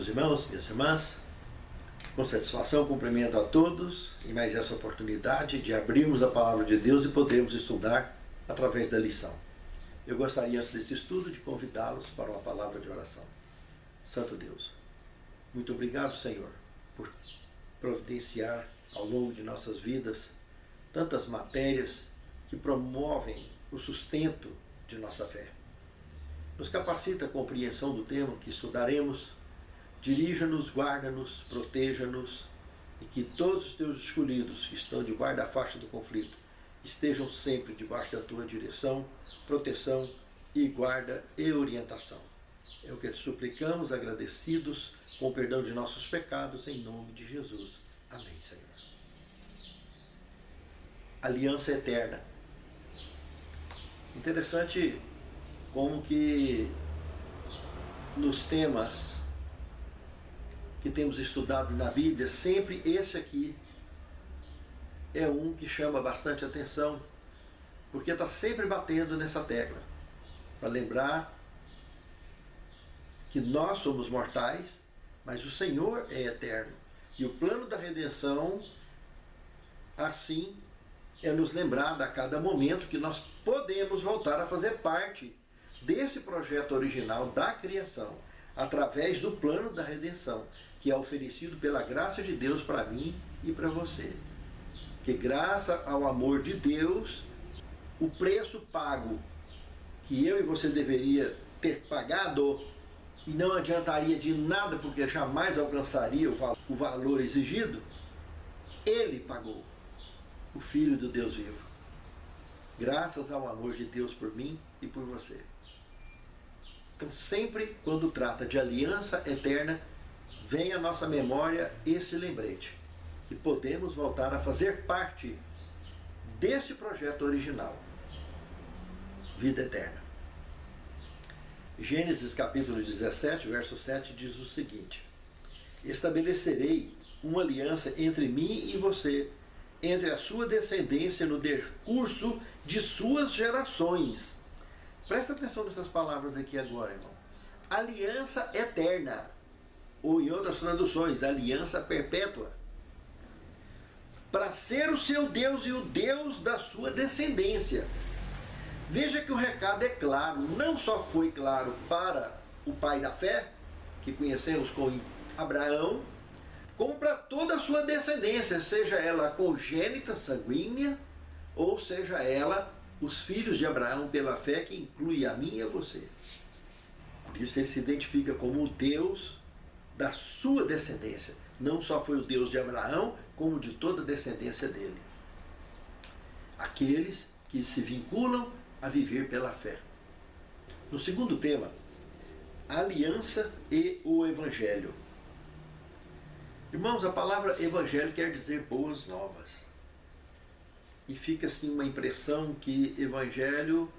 meus irmãos, minhas irmãs, com satisfação cumprimento a todos em mais essa oportunidade de abrirmos a Palavra de Deus e podermos estudar através da lição. Eu gostaria, antes desse estudo, de convidá-los para uma palavra de oração. Santo Deus, muito obrigado, Senhor, por providenciar ao longo de nossas vidas tantas matérias que promovem o sustento de nossa fé. Nos capacita a compreensão do tema que estudaremos, dirija-nos, guarda-nos, proteja-nos e que todos os teus escolhidos que estão debaixo da faixa do conflito estejam sempre debaixo da tua direção, proteção e guarda e orientação. É o que te suplicamos, agradecidos, com o perdão de nossos pecados, em nome de Jesus. Amém, Senhor. Aliança eterna. Interessante como que nos temas que temos estudado na Bíblia, sempre esse aqui é um que chama bastante atenção, porque está sempre batendo nessa tecla, para lembrar que nós somos mortais, mas o Senhor é eterno. E o plano da redenção, assim, é nos lembrar a cada momento que nós podemos voltar a fazer parte desse projeto original da criação, através do plano da redenção, que é oferecido pela graça de Deus para mim e para você. Que graça ao amor de Deus, o preço pago que eu e você deveria ter pagado, e não adiantaria de nada porque jamais alcançaria o valor exigido, Ele pagou, o Filho do Deus vivo. Graças ao amor de Deus por mim e por você. Então, sempre quando trata de aliança eterna, vem à nossa memória esse lembrete, que podemos voltar a fazer parte desse projeto original, vida eterna. Gênesis capítulo 17, verso 7 diz o seguinte: estabelecerei uma aliança entre mim e você, entre a sua descendência no decurso de suas gerações. Presta atenção nessas palavras aqui agora, irmão. Aliança eterna, ou em outras traduções, aliança perpétua, para ser o seu Deus e o Deus da sua descendência. Veja que o recado é claro, não só foi claro para o pai da fé, que conhecemos como Abraão, como para toda a sua descendência, seja ela congênita, sanguínea, ou seja ela os filhos de Abraão pela fé, que inclui a mim e a você. Por isso ele se identifica como o Deus da sua descendência. Não só foi o Deus de Abraão, como de toda a descendência dele. Aqueles que se vinculam a viver pela fé. No segundo tema, a aliança e o evangelho. Irmãos, a palavra evangelho quer dizer boas novas. E fica assim uma impressão que evangelho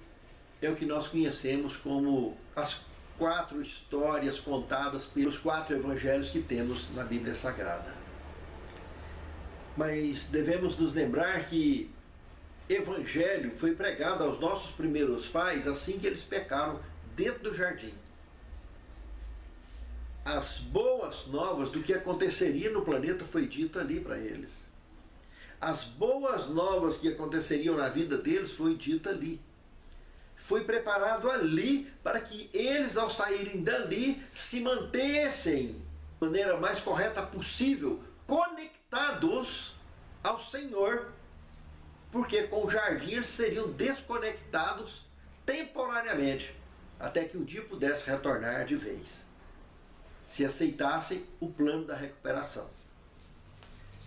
é o que nós conhecemos como as 4 histórias contadas pelos 4 evangelhos que temos na Bíblia Sagrada. Mas devemos nos lembrar que evangelho foi pregado aos nossos primeiros pais assim que eles pecaram dentro do jardim. As boas novas do que aconteceria no planeta foi dito ali para eles. As boas novas que aconteceriam na vida deles foi dito ali. Foi preparado ali para que eles, ao saírem dali, se mantessem de maneira mais correta possível, conectados ao Senhor. Porque com o jardim eles seriam desconectados temporariamente, até que o dia pudesse retornar de vez, se aceitassem o plano da recuperação.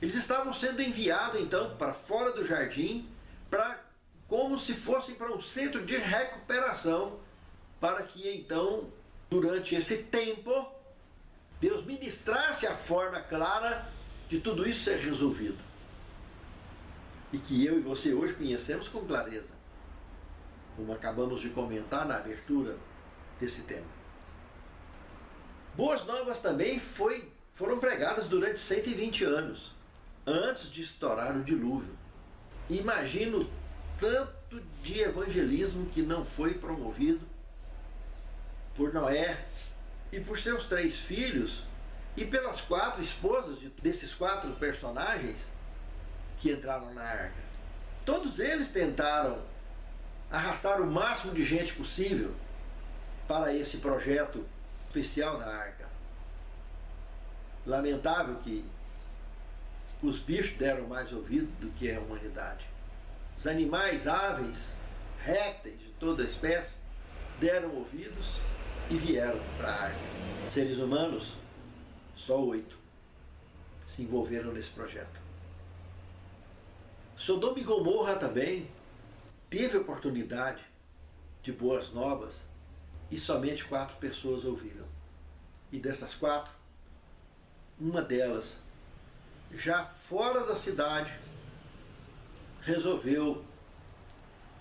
Eles estavam sendo enviados então para fora do jardim, como se fossem para um centro de recuperação, para que então, durante esse tempo, Deus ministrasse a forma clara de tudo isso ser resolvido. E que eu e você hoje conhecemos com clareza, como acabamos de comentar na abertura desse tema. Boas novas também foram pregadas durante 120 anos, antes de estourar o dilúvio. Imagino tanto de evangelismo que não foi promovido por Noé e por seus 3 filhos, e pelas 4 esposas desses 4 personagens que entraram na arca. Todos eles tentaram arrastar o máximo de gente possível para esse projeto especial da arca. Lamentável que os bichos deram mais ouvido do que a humanidade. Os animais, aves, répteis de toda espécie deram ouvidos e vieram para a arca. Seres humanos, só 8 se envolveram nesse projeto. Sodoma e Gomorra também teve oportunidade de boas novas e somente 4 pessoas ouviram. E dessas 4, uma delas, já fora da cidade, resolveu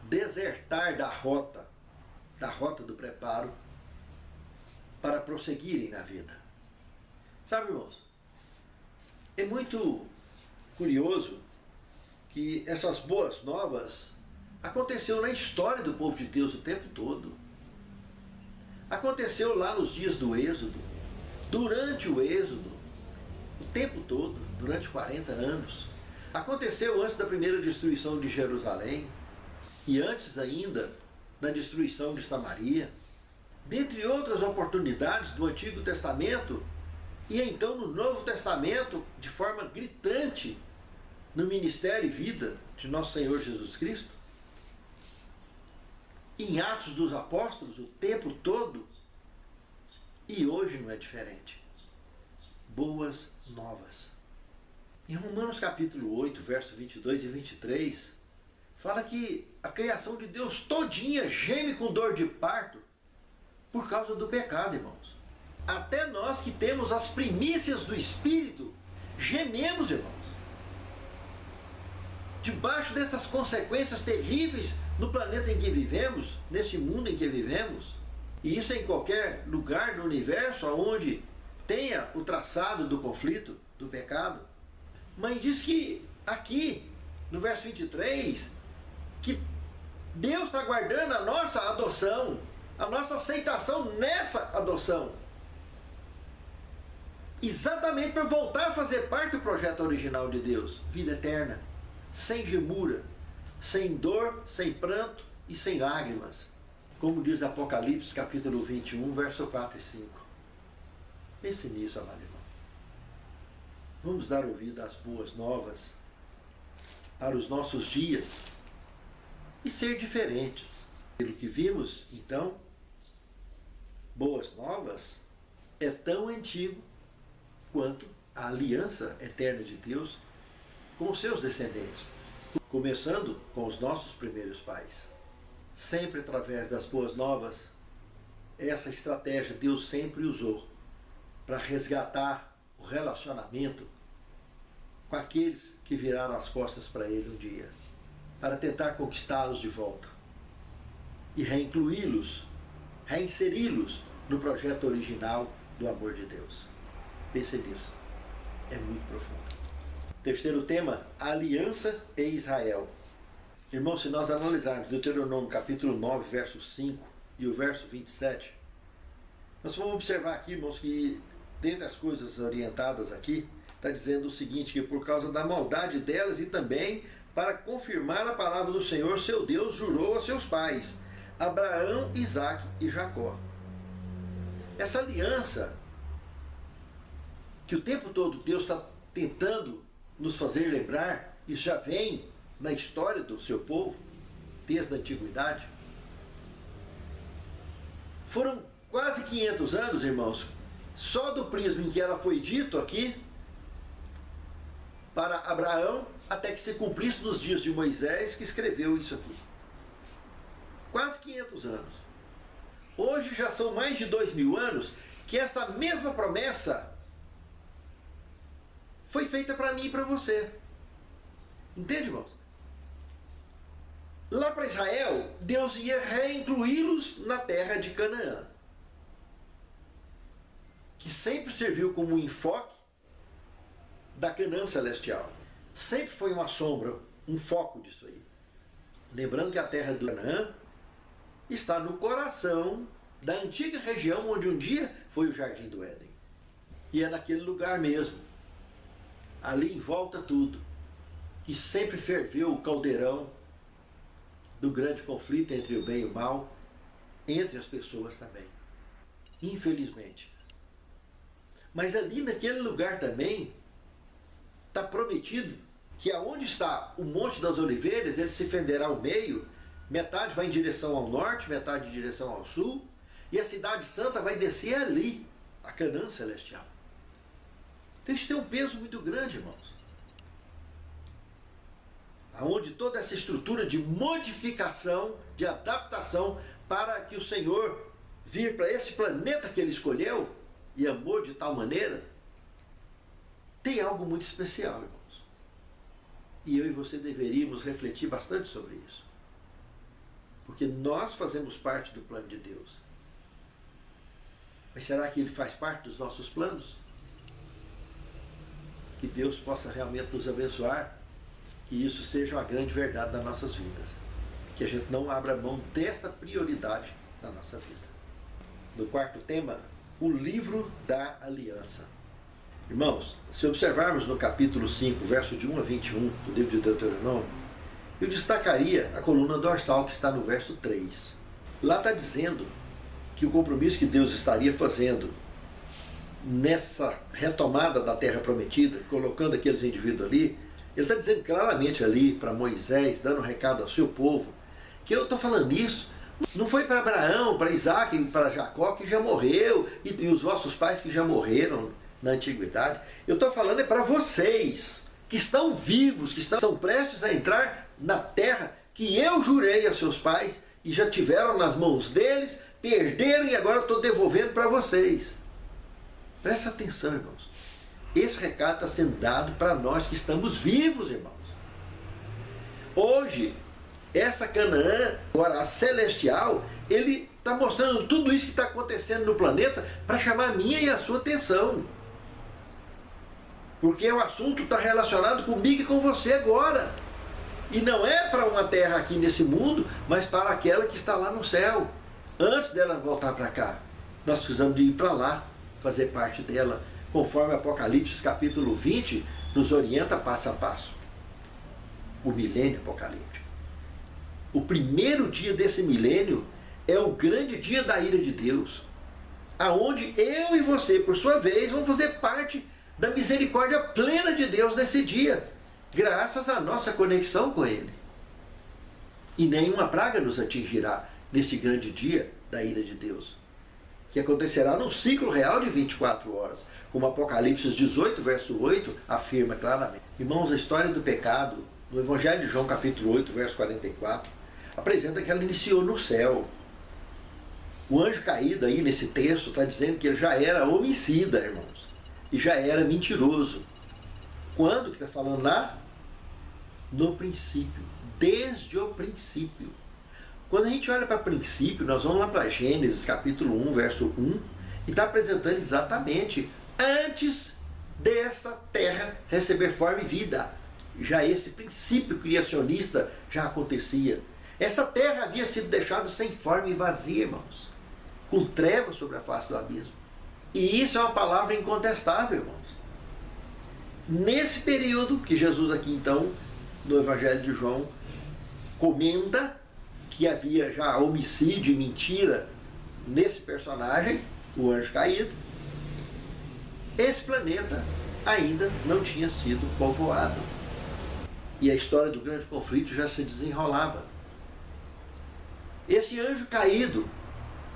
desertar da rota do preparo, para prosseguirem na vida. Sabe, irmãos, é muito curioso que essas boas novas aconteceu na história do povo de Deus o tempo todo. Aconteceu lá nos dias do Êxodo, durante o Êxodo, o tempo todo, durante 40 anos. Aconteceu antes da primeira destruição de Jerusalém e antes ainda da destruição de Samaria, dentre outras oportunidades do Antigo Testamento e então no Novo Testamento, de forma gritante, no ministério e vida de nosso Senhor Jesus Cristo. Em Atos dos Apóstolos, o tempo todo, e hoje não é diferente. Boas novas. Em Romanos capítulo 8, versos 22 e 23, fala que a criação de Deus todinha geme com dor de parto por causa do pecado, irmãos. Até nós que temos as primícias do Espírito, gememos, irmãos, debaixo dessas consequências terríveis no planeta em que vivemos, neste mundo em que vivemos, e isso é em qualquer lugar do universo onde tenha o traçado do conflito, do pecado. Mas diz que aqui, no verso 23, que Deus está guardando a nossa adoção, a nossa aceitação nessa adoção, exatamente para voltar a fazer parte do projeto original de Deus, vida eterna, sem gemura, sem dor, sem pranto e sem lágrimas, como diz Apocalipse capítulo 21, verso 4 e 5. Pense nisso, amado irmão. Vamos dar ouvido às boas novas para os nossos dias e ser diferentes. Pelo que vimos, então, boas novas é tão antigo quanto a aliança eterna de Deus com os seus descendentes, começando com os nossos primeiros pais. Sempre através das boas novas, essa estratégia Deus sempre usou para resgatar o relacionamento com aqueles que viraram as costas para Ele um dia, para tentar conquistá-los de volta e reincluí-los, reinseri-los no projeto original do amor de Deus. Pense nisso, é muito profundo. Terceiro tema, aliança e Israel. Irmãos, se nós analisarmos Deuteronômio capítulo 9, verso 5 e o verso 27, nós vamos observar aqui, irmãos, que dentre as coisas orientadas aqui, está dizendo o seguinte, que por causa da maldade delas e também para confirmar a palavra do Senhor, seu Deus, jurou a seus pais, Abraão, Isaque e Jacó. Essa aliança, que o tempo todo Deus está tentando nos fazer lembrar, isso já vem na história do seu povo, desde a antiguidade. Foram quase 500 anos, irmãos, só do prisma em que ela foi dito aqui, para Abraão, até que se cumprisse nos dias de Moisés, que escreveu isso aqui. Quase 500 anos. Hoje já são mais de 2000 anos que esta mesma promessa foi feita para mim e para você. Entende, irmãos? Lá para Israel, Deus ia reincluí-los na terra de Canaã, que sempre serviu como um enfoque da Canaã celestial. Sempre foi uma sombra, um foco disso aí. Lembrando que a terra do Canaã está no coração da antiga região onde um dia foi o Jardim do Éden. E é naquele lugar mesmo, ali em volta tudo, que sempre ferveu o caldeirão do grande conflito entre o bem e o mal, entre as pessoas também. Infelizmente. Mas ali naquele lugar também está prometido que aonde está o Monte das Oliveiras, ele se fenderá ao meio, metade vai em direção ao norte, metade em direção ao sul, e a cidade santa vai descer ali, a Canaã celestial. Então isso tem um peso muito grande, irmãos. Aonde toda essa estrutura de modificação, de adaptação, para que o Senhor vir para esse planeta que ele escolheu e amou de tal maneira, tem algo muito especial, irmãos. E eu e você deveríamos refletir bastante sobre isso. Porque nós fazemos parte do plano de Deus. Mas será que ele faz parte dos nossos planos? Que Deus possa realmente nos abençoar, que isso seja uma grande verdade nas nossas vidas. Que a gente não abra mão desta prioridade na nossa vida. No quarto tema, o livro da aliança. Irmãos, se observarmos no capítulo 5, verso de 1 a 21 do livro de Deuteronômio, eu destacaria a coluna dorsal que está no verso 3. Lá está dizendo que o compromisso que Deus estaria fazendo nessa retomada da terra prometida, colocando aqueles indivíduos ali, ele está dizendo claramente ali para Moisés, dando um recado ao seu povo, que eu estou falando isso, não foi para Abraão, para Isaac e para Jacó que já morreu, e os vossos pais que já morreram na antiguidade. Eu estou falando é para vocês, que estão vivos, que estão prestes a entrar na terra que eu jurei a seus pais, e já tiveram nas mãos deles, perderam e agora eu estou devolvendo para vocês. Presta atenção, irmãos. Esse recado está sendo dado para nós que estamos vivos, irmãos. Hoje, essa Canaã, agora a celestial, ele está mostrando tudo isso que está acontecendo no planeta para chamar a minha e a sua atenção. Porque o assunto está relacionado comigo e com você agora. E não é para uma terra aqui nesse mundo, mas para aquela que está lá no céu. Antes dela voltar para cá, nós precisamos de ir para lá, fazer parte dela, conforme Apocalipse capítulo 20 nos orienta passo a passo. O milênio apocalíptico. O primeiro dia desse milênio é o grande dia da ira de Deus, aonde eu e você, por sua vez, vamos fazer parte da misericórdia plena de Deus nesse dia, graças à nossa conexão com Ele. E nenhuma praga nos atingirá neste grande dia da ira de Deus, que acontecerá num ciclo real de 24 horas, como Apocalipse 18, verso 8, afirma claramente. Irmãos, a história do pecado, no Evangelho de João, capítulo 8, verso 44, apresenta que ela iniciou no céu. O anjo caído aí nesse texto está dizendo que ele já era homicida, irmãos, e já era mentiroso. Quando que está falando lá? No princípio, desde o princípio. Quando a gente olha para o princípio, nós vamos lá para Gênesis capítulo 1, verso 1, e está apresentando exatamente antes dessa terra receber forma e vida. Já esse princípio criacionista já acontecia. Essa terra havia sido deixada sem forma e vazia, irmãos, com trevas sobre a face do abismo. E isso é uma palavra incontestável, irmãos. Nesse período que Jesus aqui então, no Evangelho de João, comenta que havia já homicídio e mentira nesse personagem, o anjo caído, esse planeta ainda não tinha sido povoado. E a história do grande conflito já se desenrolava. Esse anjo caído,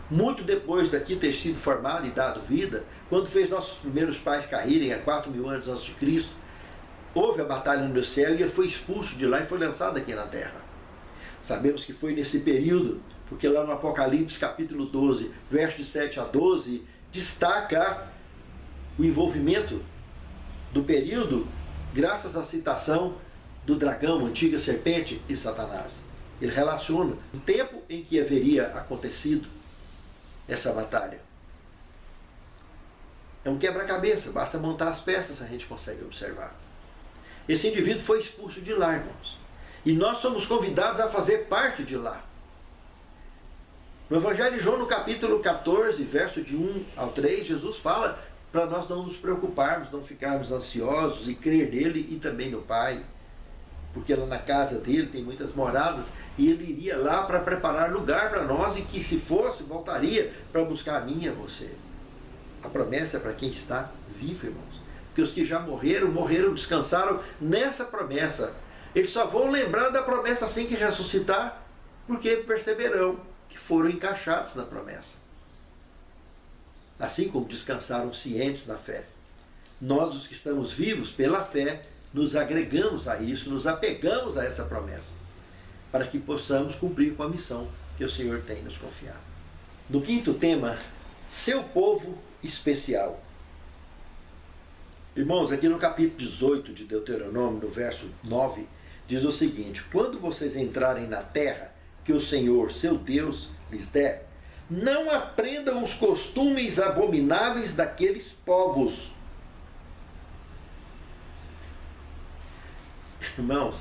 muito depois daqui ter sido formado e dado vida, quando fez nossos primeiros pais caírem há 4.000 anos antes de Cristo, houve a batalha no céu e ele foi expulso de lá e foi lançado aqui na terra. Sabemos que foi nesse período, porque lá no Apocalipse capítulo 12, versos de 7 a 12, destaca o envolvimento do período graças à citação do dragão, antiga serpente e Satanás. Ele relaciona o tempo em que haveria acontecido essa batalha. É um quebra-cabeça, basta montar as peças, a gente consegue observar. Esse indivíduo foi expulso de lá, irmãos. E nós somos convidados a fazer parte de lá. No Evangelho de João, no capítulo 14, verso de 1 ao 3, Jesus fala para nós não nos preocuparmos, não ficarmos ansiosos e crer nele e também no Pai. Porque lá na casa dele tem muitas moradas e ele iria lá para preparar lugar para nós e que, se fosse, voltaria para buscar a mim e a você. A promessa é para quem está vivo, irmãos. Porque os que já morreram, descansaram nessa promessa. Eles só vão lembrar da promessa assim que ressuscitar, porque perceberão que foram encaixados na promessa. Assim como descansaram cientes na fé. Nós, os que estamos vivos pela fé, nos agregamos a isso, nos apegamos a essa promessa, para que possamos cumprir com a missão que o Senhor tem nos confiado. No quinto tema, seu povo especial. Irmãos, aqui no capítulo 18 de Deuteronômio, no verso 9, diz o seguinte: quando vocês entrarem na terra que o Senhor, seu Deus, lhes der, não aprendam os costumes abomináveis daqueles povos. Irmãos,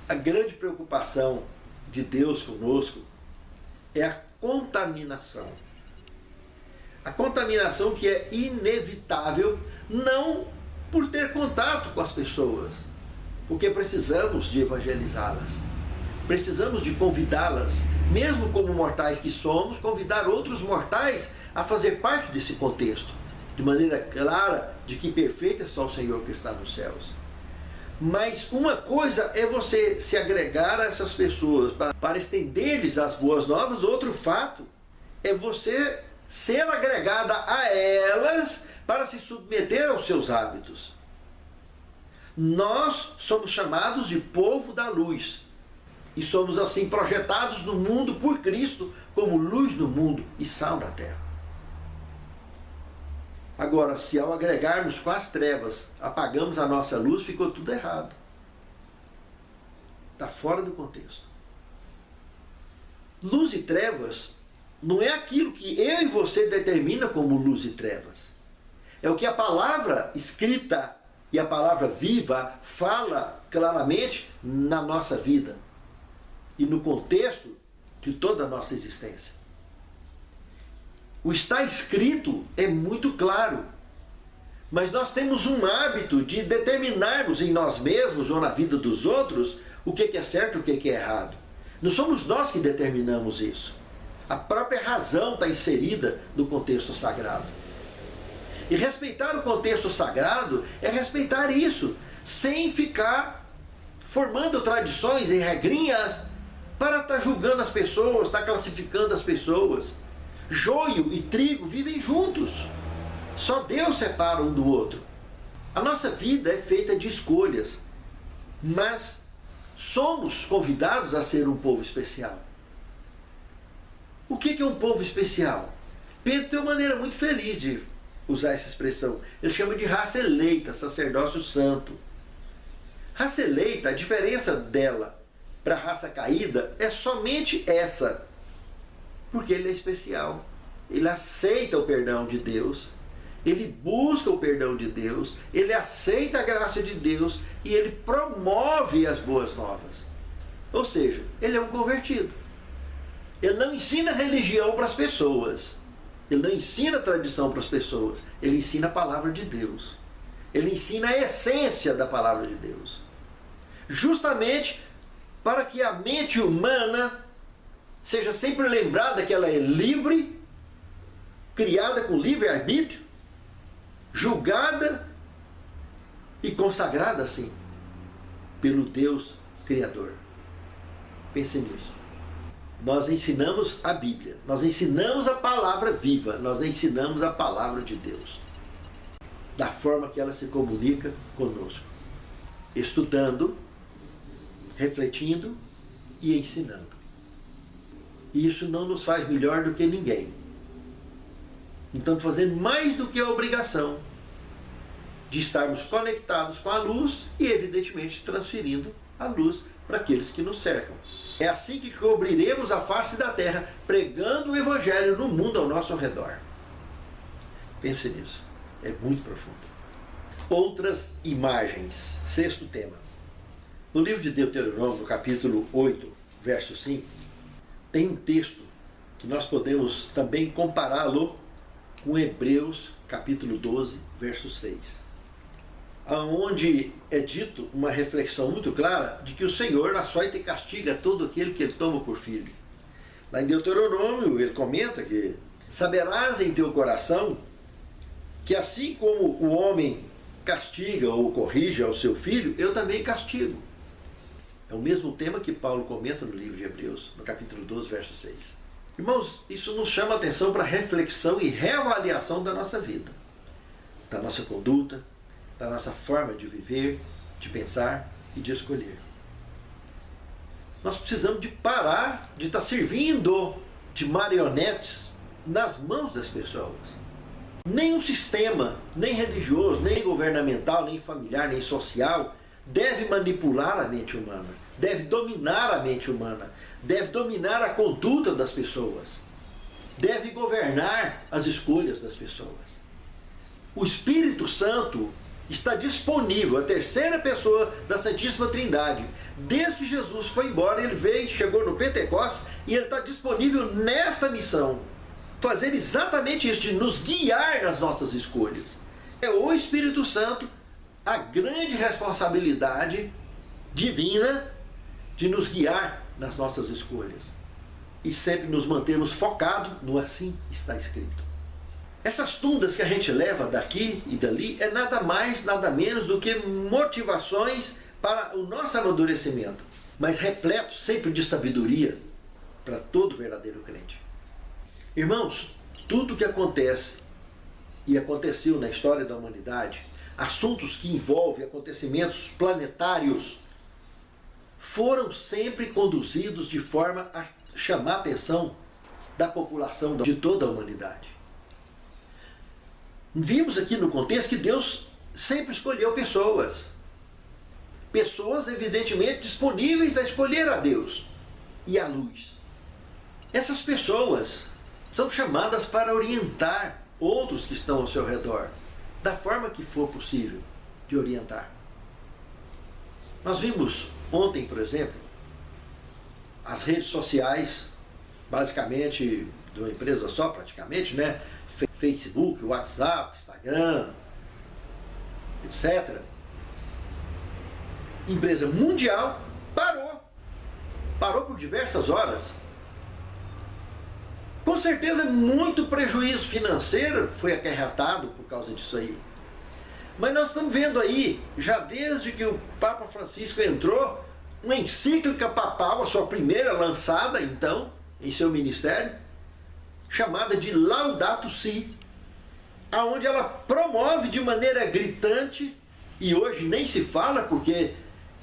a grande preocupação de Deus conosco é a contaminação. A contaminação que é inevitável, não por ter contato com as pessoas, porque precisamos de evangelizá-las. Precisamos de convidá-las, mesmo como mortais que somos, convidar outros mortais a fazer parte desse contexto, de maneira clara de que perfeito é só o Senhor que está nos céus. Mas uma coisa é você se agregar a essas pessoas para estender-lhes as boas novas, outro fato é você ser agregada a elas para se submeter aos seus hábitos. Nós somos chamados de povo da luz e somos assim projetados no mundo por Cristo como luz no mundo e sal da terra. Agora, se ao agregarmos com as trevas, apagamos a nossa luz, ficou tudo errado. Está fora do contexto. Luz e trevas não é aquilo que eu e você determina como luz e trevas. É o que a palavra escrita e a palavra viva fala claramente na nossa vida e no contexto de toda a nossa existência. O está escrito é muito claro, mas nós temos um hábito de determinarmos em nós mesmos ou na vida dos outros o que é certo e o que é errado. Não somos nós que determinamos isso. A própria razão está inserida no contexto sagrado. E respeitar o contexto sagrado é respeitar isso, sem ficar formando tradições e regrinhas para estar julgando as pessoas, estar classificando as pessoas. Joio e trigo vivem juntos. Só Deus separa um do outro. A nossa vida é feita de escolhas, mas somos convidados a ser um povo especial. O que é um povo especial? Pedro tem uma maneira muito feliz de usar essa expressão. Ele chama de raça eleita, sacerdócio santo. Raça eleita, a diferença dela para a raça caída é somente essa. Porque ele é especial. Ele aceita o perdão de Deus, ele busca o perdão de Deus, ele aceita a graça de Deus e ele promove as boas novas. Ou seja, ele é um convertido. Ele não ensina religião para as pessoas, ele não ensina tradição para as pessoas, ele ensina a palavra de Deus. Ele ensina a essência da palavra de Deus. Justamente para que a mente humana seja sempre lembrada que ela é livre, criada com livre-arbítrio, julgada e consagrada assim pelo Deus Criador. Pense nisso. Nós ensinamos a Bíblia, nós ensinamos a palavra viva, nós ensinamos a palavra de Deus, da forma que ela se comunica conosco, estudando, refletindo e ensinando. E isso não nos faz melhor do que ninguém. Então, fazendo mais do que a obrigação de estarmos conectados com a luz e, evidentemente, transferindo a luz para aqueles que nos cercam. É assim que cobriremos a face da terra, pregando o Evangelho no mundo ao nosso redor. Pense nisso. É muito profundo. Outras imagens. Sexto tema. No livro de Deuteronômio, no capítulo 8, verso 5, tem um texto que nós podemos também compará-lo com Hebreus capítulo 12, verso 6. Onde é dito uma reflexão muito clara de que o Senhor açoita e castiga todo aquele que ele toma por filho. Lá em Deuteronômio ele comenta que saberás em teu coração que assim como o homem castiga ou corrige ao seu filho, eu também castigo. É o mesmo tema que Paulo comenta no livro de Hebreus, no capítulo 12, verso 6. Irmãos, isso nos chama a atenção para reflexão e reavaliação da nossa vida, da nossa conduta, da nossa forma de viver, de pensar e de escolher. Nós precisamos de parar de estar servindo de marionetes nas mãos das pessoas. Nenhum sistema, nem religioso, nem governamental, nem familiar, nem social, deve manipular a mente humana, deve dominar a mente humana, deve dominar a conduta das pessoas, deve governar as escolhas das pessoas. O Espírito Santo está disponível, a terceira pessoa da Santíssima Trindade. Desde que Jesus foi embora, ele veio, chegou no Pentecostes e ele está disponível nesta missão. Fazer exatamente isso, de nos guiar nas nossas escolhas. É o Espírito Santo a grande responsabilidade divina de nos guiar nas nossas escolhas. E sempre nos mantermos focados no assim está escrito. Essas tundas que a gente leva daqui e dali é nada mais, nada menos do que motivações para o nosso amadurecimento, mas repleto sempre de sabedoria para todo verdadeiro crente. Irmãos, tudo que acontece e aconteceu na história da humanidade, assuntos que envolvem acontecimentos planetários, foram sempre conduzidos de forma a chamar a atenção da população de toda a humanidade. Vimos aqui no contexto que Deus sempre escolheu pessoas. Pessoas evidentemente disponíveis a escolher a Deus e a luz. Essas pessoas são chamadas para orientar outros que estão ao seu redor, da forma que for possível de orientar. Nós vimos ontem, por exemplo, as redes sociais, basicamente de uma empresa só praticamente, né? Facebook, WhatsApp, Instagram, etc. Empresa mundial parou por diversas horas. Com certeza muito prejuízo financeiro foi acarretado por causa disso aí. Mas nós estamos vendo aí, já desde que o Papa Francisco entrou, uma encíclica papal, a sua primeira lançada então em seu ministério, chamada de Laudato Si, aonde ela promove de maneira gritante, e hoje nem se fala porque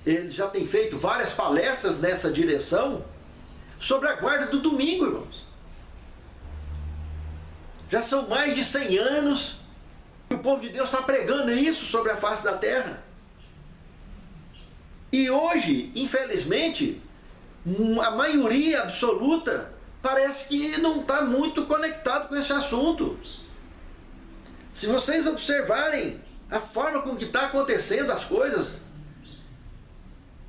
ele já tem feito várias palestras nessa direção, sobre a guarda do domingo, irmãos. Já são mais de 100 anos que o povo de Deus está pregando isso sobre a face da terra. E hoje, infelizmente, a maioria absoluta parece que não está muito conectado com esse assunto. Se vocês observarem a forma com que está acontecendo as coisas,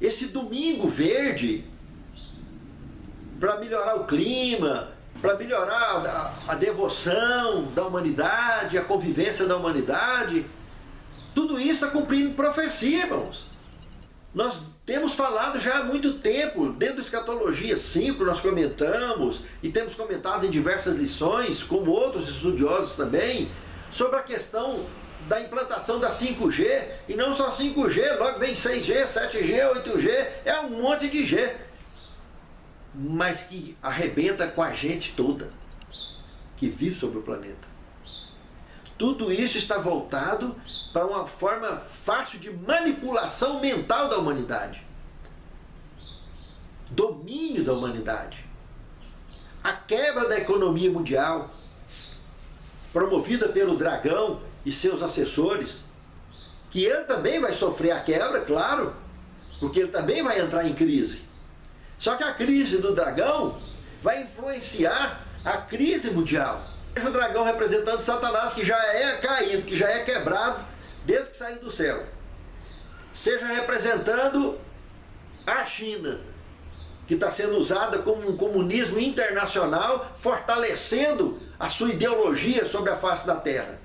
esse domingo verde, para melhorar o clima, para melhorar a devoção da humanidade, a convivência da humanidade, tudo isso está cumprindo profecia, irmãos. Nós temos falado já há muito tempo, dentro da Escatologia 5, nós comentamos, e temos comentado em diversas lições, como outros estudiosos também, sobre a questão da implantação da 5G, e não só 5G, logo vem 6G, 7G, 8G, é um monte de G, mas que arrebenta com a gente toda, que vive sobre o planeta. Tudo isso está voltado para uma forma fácil de manipulação mental da humanidade. Domínio da humanidade. A quebra da economia mundial, promovida pelo dragão e seus assessores, que ele também vai sofrer a quebra, claro, porque ele também vai entrar em crise. Só que a crise do dragão vai influenciar a crise mundial. O dragão representando Satanás, que já é caído, que já é quebrado desde que saiu do céu. Seja representando a China, que está sendo usada como um comunismo internacional, fortalecendo a sua ideologia sobre a face da terra.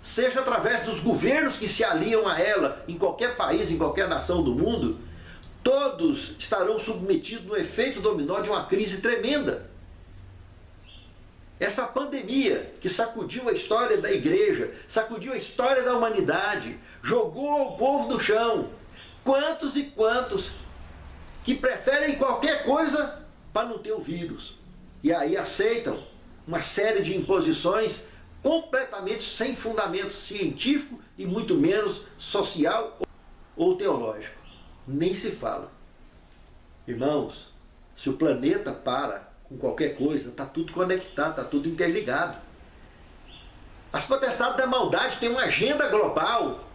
Seja através dos governos que se aliam a ela em qualquer país, em qualquer nação do mundo, todos estarão submetidos no efeito dominó de uma crise tremenda. Essa pandemia que sacudiu a história da igreja, sacudiu a história da humanidade, jogou o povo no chão. Quantos e quantos que preferem qualquer coisa para não ter o vírus. E aí aceitam uma série de imposições completamente sem fundamento científico e muito menos social ou teológico. Nem se fala. Irmãos, se o planeta para com qualquer coisa, está tudo conectado, está tudo interligado. As potestades da maldade têm uma agenda global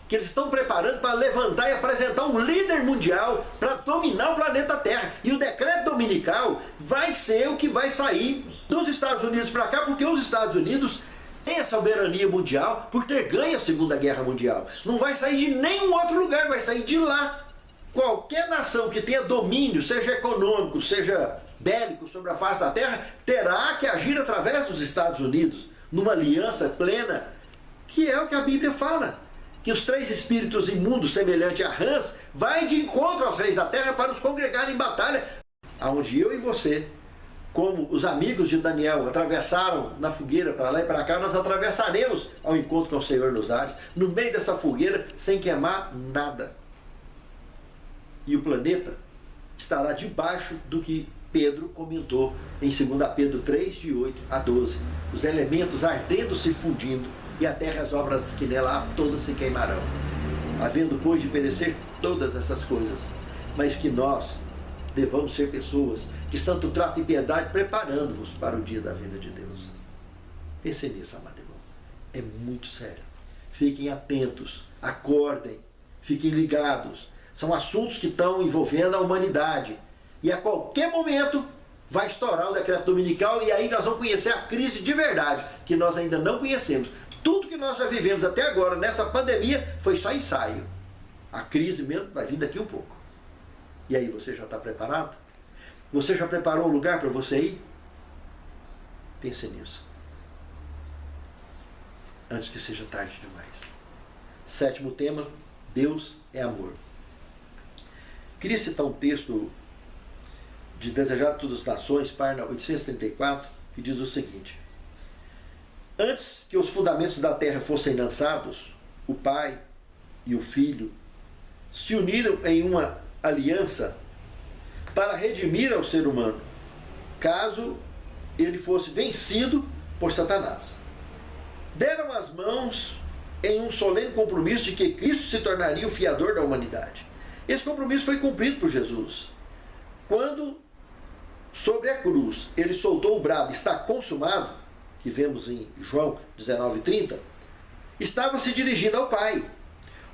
que eles estão preparando para levantar e apresentar um líder mundial para dominar o planeta Terra. E o decreto dominical vai ser o que vai sair dos Estados Unidos para cá, porque os Estados Unidos têm a soberania mundial por ter ganho a Segunda Guerra Mundial. Não vai sair de nenhum outro lugar, vai sair de lá. Qualquer nação que tenha domínio, seja econômico, seja bélico, sobre a face da Terra, terá que agir através dos Estados Unidos, numa aliança plena, que é o que a Bíblia fala. Que os 3 espíritos imundos, semelhante a rãs, vai de encontro aos reis da terra para nos congregar em batalha, aonde eu e você, como os amigos de Daniel atravessaram na fogueira para lá e para cá, nós atravessaremos ao encontro com o Senhor nos ares, no meio dessa fogueira, sem queimar nada. E o planeta estará debaixo do que Pedro comentou em 2 Pedro 3, de 8 a 12. Os elementos ardendo se fundindo, e a terra e as obras que nela há, todas se queimarão. Havendo, pois, de perecer todas essas coisas, mas que nós devamos ser pessoas de santo trato e piedade, preparando-vos para o dia da vinda de Deus. Pensem nisso, amado irmão. É muito sério. Fiquem atentos, acordem, fiquem ligados. São assuntos que estão envolvendo a humanidade. E a qualquer momento vai estourar o decreto dominical e aí nós vamos conhecer a crise de verdade, que nós ainda não conhecemos. Tudo que nós já vivemos até agora nessa pandemia foi só ensaio. A crise mesmo vai vir daqui um pouco. E aí, você já está preparado? Você já preparou um lugar para você ir? Pense nisso. Antes que seja tarde demais. 7º tema, Deus é amor. Queria citar um texto de Desejado de Todas as Nações, página 834, que diz o seguinte: antes que os fundamentos da terra fossem lançados, o Pai e o Filho se uniram em uma aliança para redimir ao ser humano, caso ele fosse vencido por Satanás. Deram as mãos em um solene compromisso de que Cristo se tornaria o fiador da humanidade. Esse compromisso foi cumprido por Jesus. Quando, sobre a cruz, ele soltou o brado, está consumado, que vemos em João 19:30, estava se dirigindo ao Pai.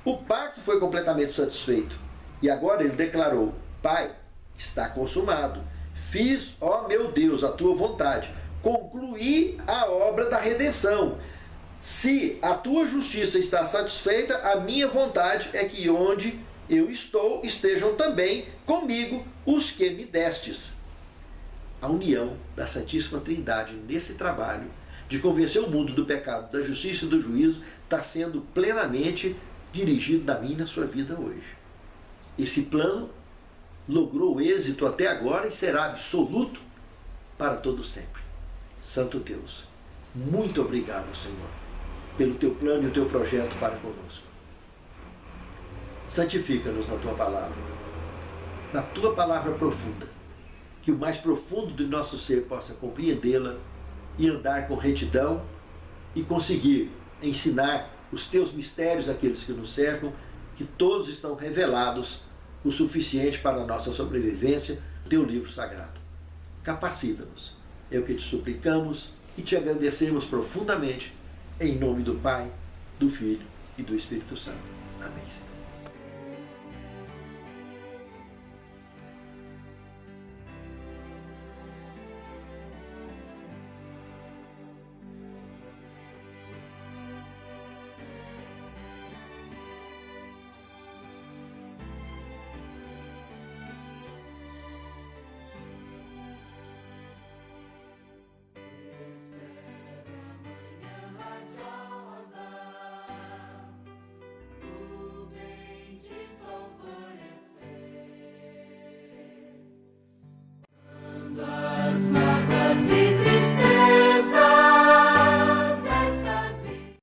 O pacto foi completamente satisfeito. E agora ele declarou: Pai, está consumado. Fiz, ó meu Deus, a tua vontade. Concluí a obra da redenção. Se a tua justiça está satisfeita, a minha vontade é que onde eu estou, estejam também comigo os que me destes. A união da Santíssima Trindade nesse trabalho de convencer o mundo do pecado, da justiça e do juízo está sendo plenamente dirigido na minha e na sua vida hoje. Esse plano logrou êxito até agora e será absoluto para todo sempre. Santo Deus, muito obrigado, Senhor, pelo teu plano e o teu projeto para conosco. Santifica-nos na tua palavra, na tua palavra profunda, que o mais profundo do nosso ser possa compreendê-la e andar com retidão e conseguir ensinar os teus mistérios àqueles que nos cercam, que todos estão revelados o suficiente para a nossa sobrevivência no teu livro sagrado. Capacita-nos, é o que te suplicamos e te agradecemos profundamente, em nome do Pai, do Filho e do Espírito Santo. Amém.